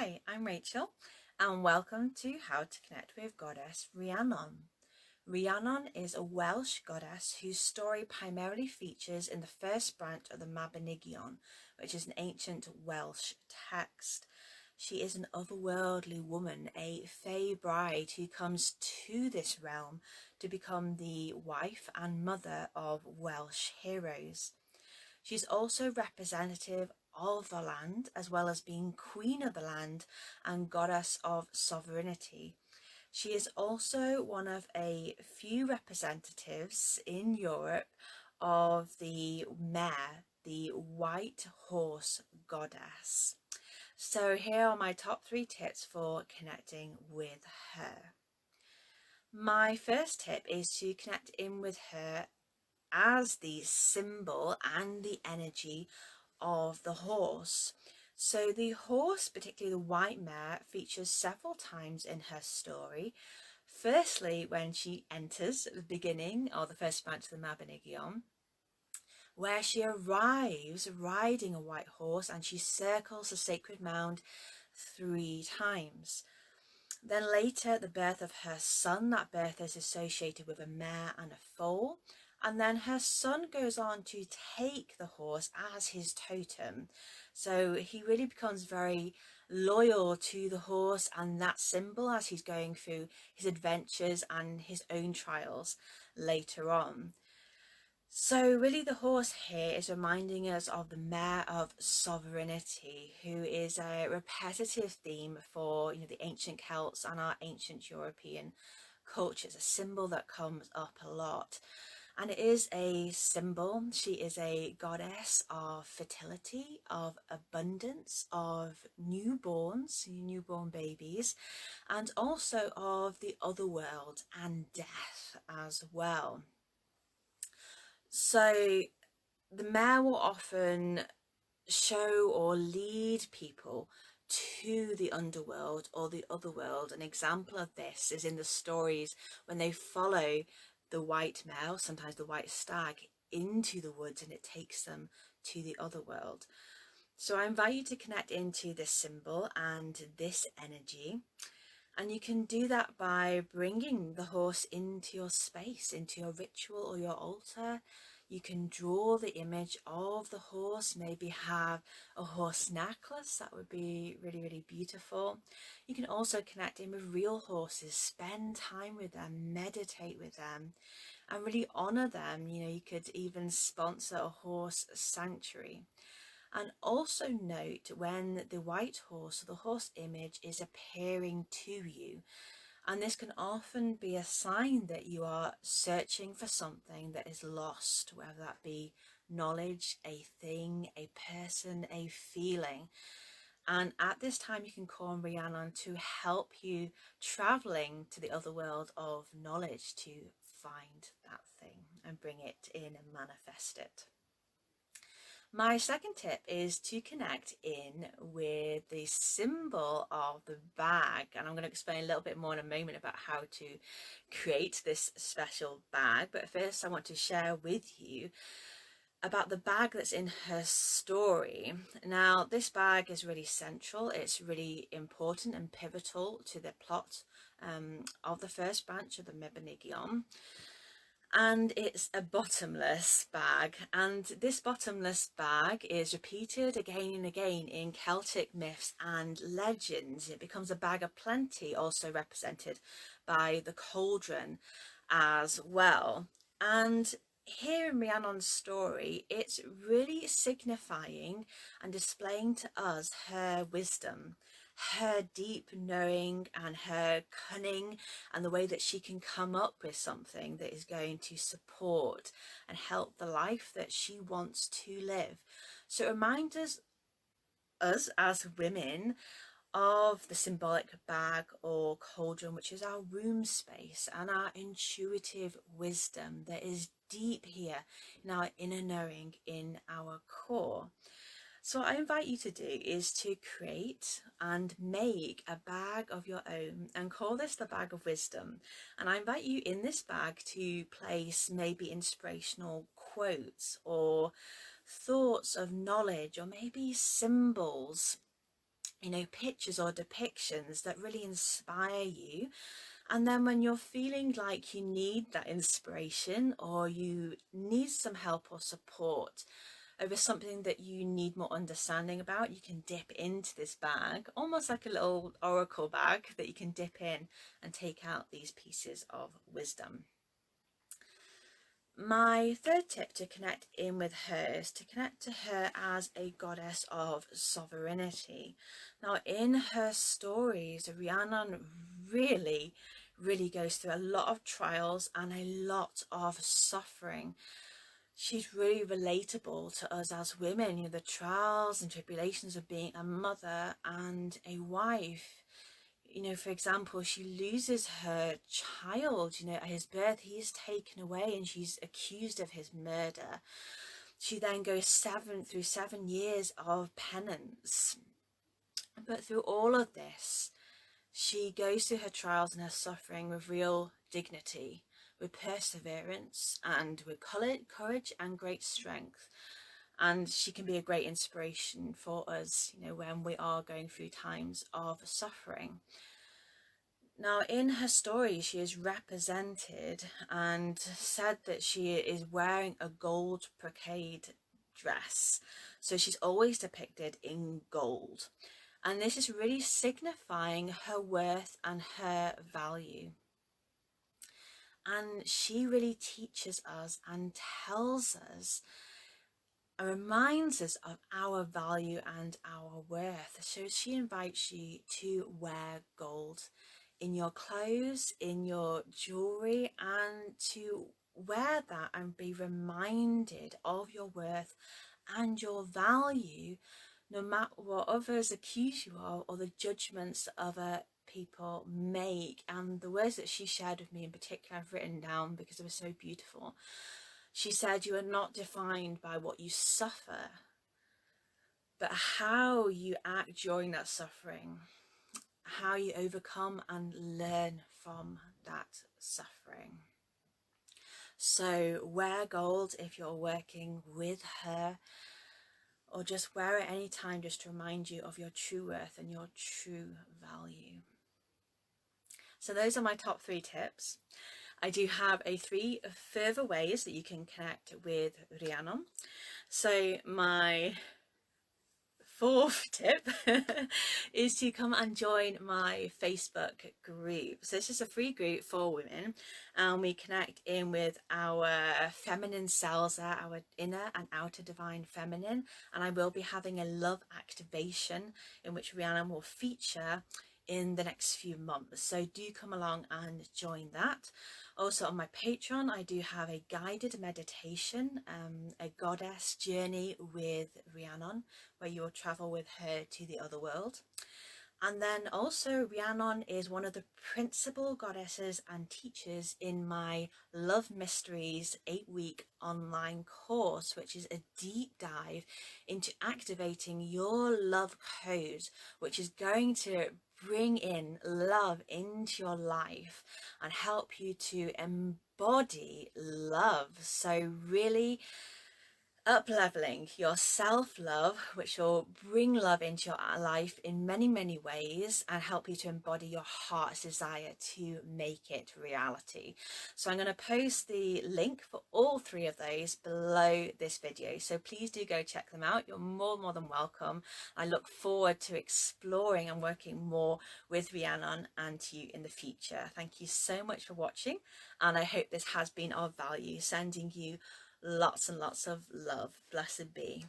Hi, I'm Rachel and welcome to How to Connect with Goddess Rhiannon. Rhiannon is a Welsh goddess whose story primarily features in the first branch of the Mabinogion, which is an ancient Welsh text. She is an otherworldly woman, a fae bride who comes to this realm to become the wife and mother of Welsh heroes. She's also representative of the land, as well as being queen of the land and goddess of sovereignty. She is also one of a few representatives in Europe of the mare, the white horse goddess. So here are my top 3 tips for connecting with her. My first tip is to connect in with her as the symbol and the energy of the horse. So the horse, particularly the white mare, features several times in her story. Firstly, when she enters at the beginning of the first branch of the Mabinogion, where she arrives riding a white horse and she circles the sacred mound 3 times. Then later, the birth of her son, that birth is associated with a mare and a foal. And then her son goes on to take the horse as his totem. So he really becomes very loyal to the horse and that symbol as he's going through his adventures and his own trials later on. So really the horse here is reminding us of the mare of sovereignty, who is a repetitive theme for the ancient Celts and our ancient European cultures, a symbol that comes up a lot. And it is a symbol. She is a goddess of fertility, of abundance, of newborns, newborn babies, and also of the otherworld and death as well. So the mare will often show or lead people to the underworld or the otherworld. An example of this is in the stories when they follow the white mare, sometimes the white stag, into the woods, and it takes them to the otherworld. So I invite you to connect into this symbol and this energy. And you can do that by bringing the horse into your space, into your ritual or your altar. You can draw the image of the horse, maybe have a horse necklace. That would be really, really beautiful. You can also connect in with real horses, spend time with them, meditate with them, and really honor them. You could even sponsor a horse sanctuary. And also note when the white horse or the horse image is appearing to you. And this can often be a sign that you are searching for something that is lost, whether that be knowledge, a thing, a person, a feeling. And at this time you can call on Rhiannon to help you traveling to the other world of knowledge to find that thing and bring it in and manifest it. My second tip is to connect in with the symbol of the bag, and I'm going to explain a little bit more in a moment about how to create this special bag. But first I want to share with you about the bag that's in her story. Now this bag is really central, it's really important and pivotal to the plot of the first branch of the Mabinogion. And it's a bottomless bag, and this bottomless bag is repeated again and again in Celtic myths and legends. It becomes a bag of plenty, also represented by the cauldron as well. And here in Rhiannon's story, it's really signifying and displaying to us her wisdom, her deep knowing and her cunning, and the way that she can come up with something that is going to support and help the life that she wants to live. So it reminds us as women of the symbolic bag or cauldron, which is our womb space and our intuitive wisdom that is deep here in our inner knowing, in our core. So what I invite you to do is to create and make a bag of your own and call this the bag of wisdom. And I invite you in this bag to place maybe inspirational quotes or thoughts of knowledge, or maybe symbols you know, pictures or depictions that really inspire you. And then when you're feeling like you need that inspiration, or you need some help or support over something that you need more understanding about, you can dip into this bag, almost like a little oracle bag that you can dip in and take out these pieces of wisdom. My third tip to connect in with her is to connect to her as a goddess of sovereignty. Now, in her stories, Rhiannon really goes through a lot of trials and a lot of suffering. She's really relatable to us as women, you know, the trials and tribulations of being a mother and a wife. You know, for example, she loses her child, you know, at his birth. He is taken away and she's accused of his murder. She then goes through 7 years of penance. But through all of this, she goes through her trials and her suffering with real dignity, with perseverance, and with courage and great strength. And she can be a great inspiration for us, you know, when we are going through times of suffering. Now, in her story, she is represented and said that she is wearing a gold brocade dress. So she's always depicted in gold. And this is really signifying her worth and her value. And she really teaches us and tells us and reminds us of our value and our worth. So she invites you to wear gold in your clothes, in your jewelry, and to wear that and be reminded of your worth and your value, no matter what others accuse you of or the judgments that other people make. And the words that she shared with me in particular, I've written down because they were so beautiful. She said, "You are not defined by what you suffer, but how you act during that suffering, how you overcome and learn from that suffering." So wear gold if you're working with her, or just wear it any time just to remind you of your true worth and your true value. So those are my top 3 tips. I do have 3 further ways that you can connect with Rhiannon. So my 4th tip is to come and join my Facebook group. So this is a free group for women, and we connect in with our feminine selves there, our inner and outer divine feminine. And I will be having a love activation in which Rhiannon will feature in the next few months, so do come along and join that. Also on my Patreon, I do have a guided meditation, a goddess journey with Rhiannon, where you will travel with her to the other world. And then also Rhiannon is one of the principal goddesses and teachers in my Love Mysteries 8-week online course, which is a deep dive into activating your love code, which is going to bring in love into your life and help you to embody love. So really up-leveling your self-love, which will bring love into your life in many ways and help you to embody your heart's desire to make it reality. So I'm going to post the link for all 3 of those below this video, so please do go check them out. You're more than welcome. I look forward to exploring and working more with Rhiannon and you in the future. Thank you so much for watching, and I hope this has been of value. Sending you lots and lots of love. Blessed be.